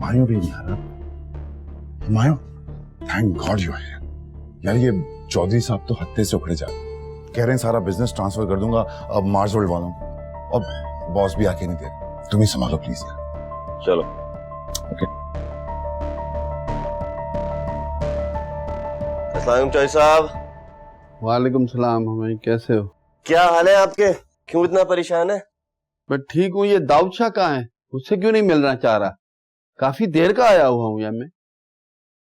हुमायूं भी नहीं आ रहा। हुमायूं, थैंक गॉड यू है यार। ये चौधरी साहब तो हत्ते से उखड़े जा रहे, कह रहे हैं सारा बिजनेस ट्रांसफर कर दूंगा अब मार्स वर्ल्ड वालों को, और बॉस भी आके नहीं दे रहे। तुम ही संभालो प्लीज यार। चलो ओके। अस्सलाम चौधरी साहब। वालेकुम सलाम। हमें कैसे हो? क्या हाल है आपके? क्यों इतना परेशान है? मैं ठीक हूँ। ये दाऊद शाह कहाँ है? उससे क्यों नहीं मिलना चाह रहा? काफी देर का आया हुआ हूँ यार मैं।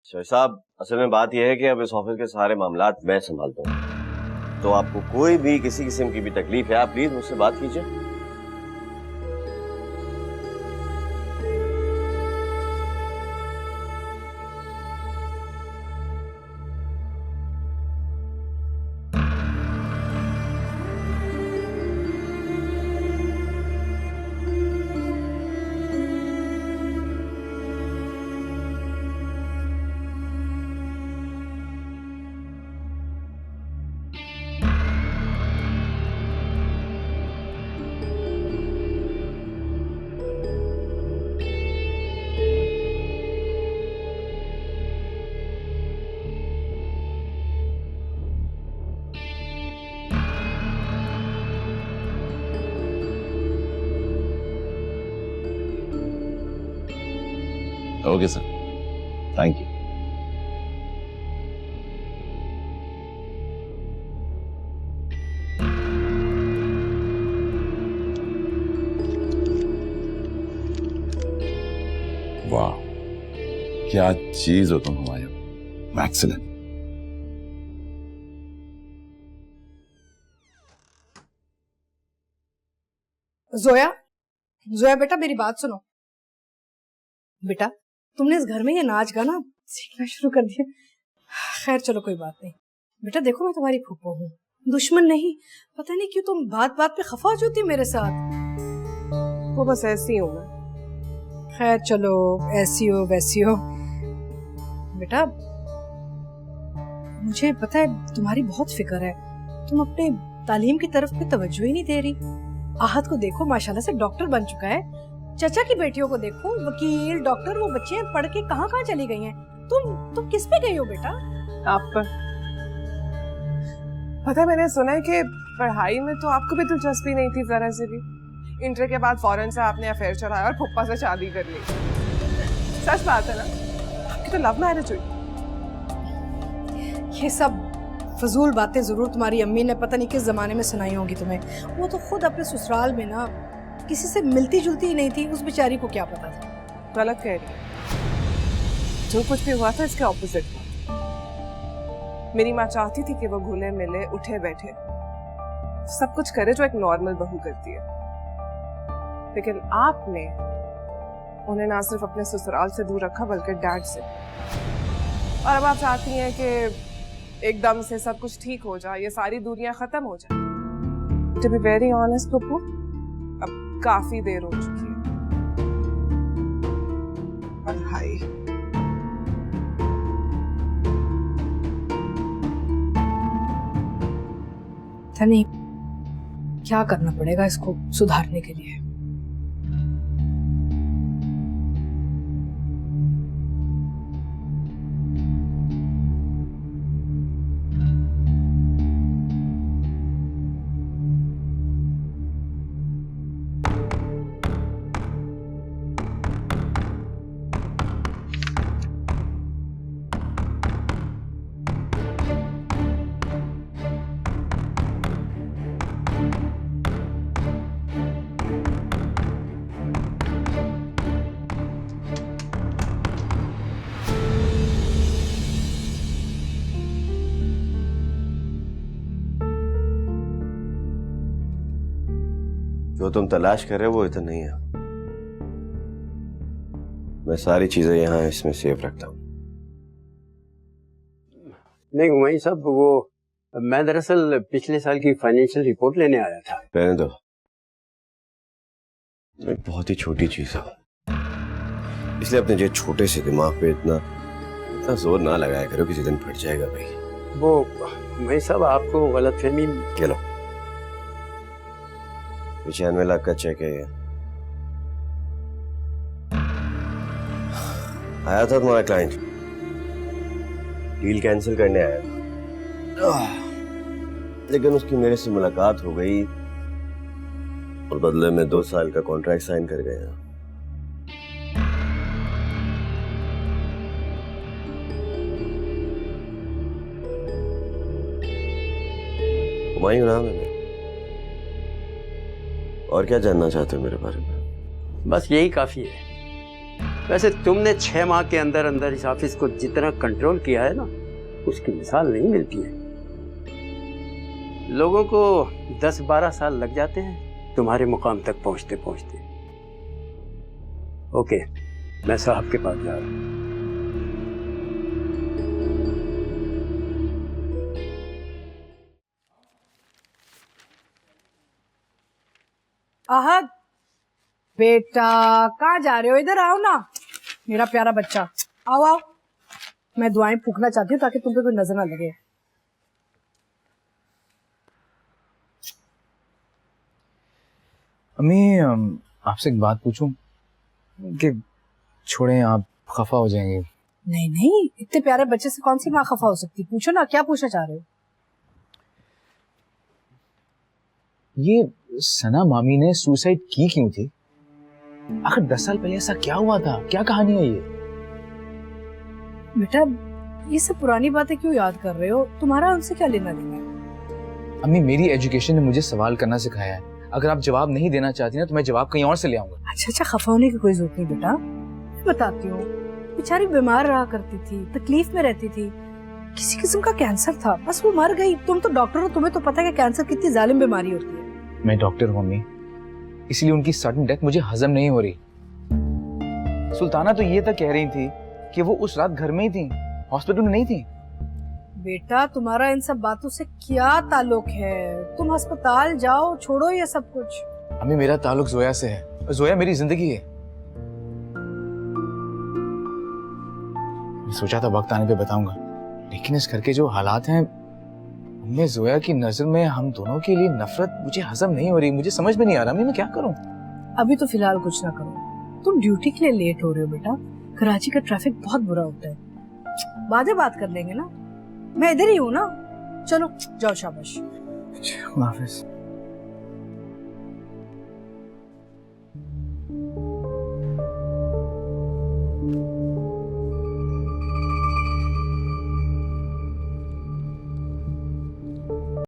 चौधरी साहब, असल में बात यह है कि अब इस ऑफिस के सारे मामलात मैं संभालता हूँ, तो आपको कोई भी किसी किस्म की भी तकलीफ है, आप प्लीज मुझसे बात कीजिए। Okay sir, thank you. वाह, क्या चीज हो तुम हुमायूं, एक्सीलेंट। जोया, जोया बेटा मेरी बात सुनो। बेटा तुमने इस घर में ये नाच गाना सीखना शुरू कर दिया। खैर चलो कोई बात नहीं। बेटा देखो मैं तुम्हारी फूफो हूँ, दुश्मन नहीं। पता नहीं क्यों तुम बात बात पे खफा हो जाती हो मेरे साथ। वो बस ऐसी हूँ मैं। खैर चलो, ऐसी हो वैसी हो। बेटा मुझे पता है तुम्हारी बहुत फिक्र है, तुम अपने तालीम की तरफ पे तवज्जो ही नहीं दे रही। आहत को देखो माशाल्लाह से डॉक्टर बन चुका है, चाचा की बेटियों को देखो वकील डॉक्टर, वो बच्चे पढ़ के कहाँ कहाँ चली गई हैं। तुम किस पे गई हो बेटा? आप पर पता है, मैंने सुना है कि पढ़ाई में तो आपको भी दिलचस्पी नहीं थी जरा से भी। इंटर के बाद फौरन से आपने अफेयर चढ़ाया और फुप्पा से शादी कर ली। सच बात है ना? आपकी तो लव मैरिज हुई। ये सब फजूल बातें जरूर तुम्हारी अम्मी ने पता नहीं किस जमाने में सुनाई होंगी तुम्हें। वो तो खुद अपने ससुराल में ना किसी से मिलती जुलती ही नहीं थी, उस बेचारी को क्या पता था। गलत कह रही है। जो कुछ भी हुआ था इसके ऑपोजिट हुआ। मेरी माँ चाहती थी कि वो घुले मिले उठे बैठे सब कुछ करे जो एक नॉर्मल बहू करती है, लेकिन आपने उन्हें ना सिर्फ अपने ससुराल से दूर रखा बल्कि डैड से। और अब आप चाहती हैं कि एकदम से सब कुछ ठीक हो जाए, ये सारी दुनिया खत्म हो जाए। To be very honest Pappu, अब काफी देर हो चुकी है। पढ़ाई नहीं, क्या करना पड़ेगा इसको सुधारने के लिए। जो तुम तलाश कर रहे हो वो इतना नहीं है। मैं सारी चीजें यहाँ इसमें सेव रखता हूँ। नहीं वही सब, वो मैं दरअसल पिछले साल की फाइनेंशियल रिपोर्ट लेने आया था। रहने दो, एक बहुत ही छोटी चीज है, इसलिए अपने जो छोटे से दिमाग पे इतना जोर ना लगाया करो, किसी दिन फट जाएगा भाई। वो वही सब आपको गलतफहमी। ये लो, 95 लाख का चेक है ये। आया था तुम्हारा क्लाइंट, डील कैंसिल करने आया था, लेकिन उसकी मेरे से मुलाकात हो गई और बदले में 2 साल का कॉन्ट्रैक्ट साइन कर गया। हुमायूं नाम है मेरा। और क्या जानना चाहते हो मेरे बारे में? बस यही काफ़ी है। वैसे तुमने 6 माह के अंदर अंदर इस ऑफिस को जितना कंट्रोल किया है ना, उसकी मिसाल नहीं मिलती है। लोगों को 10-12 साल लग जाते हैं तुम्हारे मुकाम तक पहुंचते पहुंचते। ओके, मैं साहब के पास जा रहा हूं। आहद बेटा, कहाँ जा रहे हो? इधर आओ ना मेरा प्यारा बच्चा, आओ आओ। मैं दुआएं फूकना चाहती हूँ ताकि तुम पे कोई नजर ना लगे। अम्मी, आपसे एक बात पूछूं कि छोड़ें, आप खफा हो जाएंगे। नहीं नहीं, इतने प्यारे बच्चे से कौन सी माँ खफा हो सकती? पूछो ना, क्या पूछना चाह रहे हो? ये सना मामी ने सुसाइड की क्यों थी? आखिर 10 साल पहले ऐसा क्या हुआ था? क्या कहानी है ये? बेटा, ये सब पुरानी बातें क्यों याद कर रहे हो? तुम्हारा उनसे क्या लेना देना है? अम्मी, मेरी एजुकेशन ने मुझे सवाल करना सिखाया है। अगर आप जवाब नहीं देना चाहती ना तो मैं जवाब कहीं और से ले आऊंगा। अच्छा, खफा होने की कोई जरूरत नहीं बेटा, मैं बताती हूँ। बेचारी बीमार रहा करती थी, तकलीफ में रहती थी, किसी किस्म का कैंसर था, बस वो मर गई। तुम तो डॉक्टर हो, तुम्हें तो पता है कि कैंसर कितनी जालिम बीमारी होती है। मैं डॉक्टर हूँ अम्मी, इसलिए उनकी सडन डेथ मुझे हजम नहीं हो रही। सुल्ताना तो ये तक कह रही थी कि वो उस रात घर में ही थी, हॉस्पिटल में नहीं थी। बेटा, तुम्हारा इन सब बातों से क्या ताल्लुक है? तुम अस्पताल जाओ, छोड़ो ये सब कुछ। अम्मी, मेरा ताल्लुक जोया से है, जोया मेरी जिंदगी है। मैं सोचा था वक्त आने पे बताऊंगा, लेकिन इस घर के जो हालात हैं उनमें जोया की नजर में हम दोनों के लिए नफरत मुझे हजम नहीं हो रही। मुझे समझ में नहीं आ रहा मैं क्या करूं। अभी तो फिलहाल कुछ ना करो, तुम ड्यूटी के लिए लेट हो रहे हो बेटा। कराची का ट्रैफिक बहुत बुरा होता है, बाद में बात कर लेंगे ना, मैं इधर ही हूँ ना। चलो जाओ, शाबाश। खुदा हाफिज।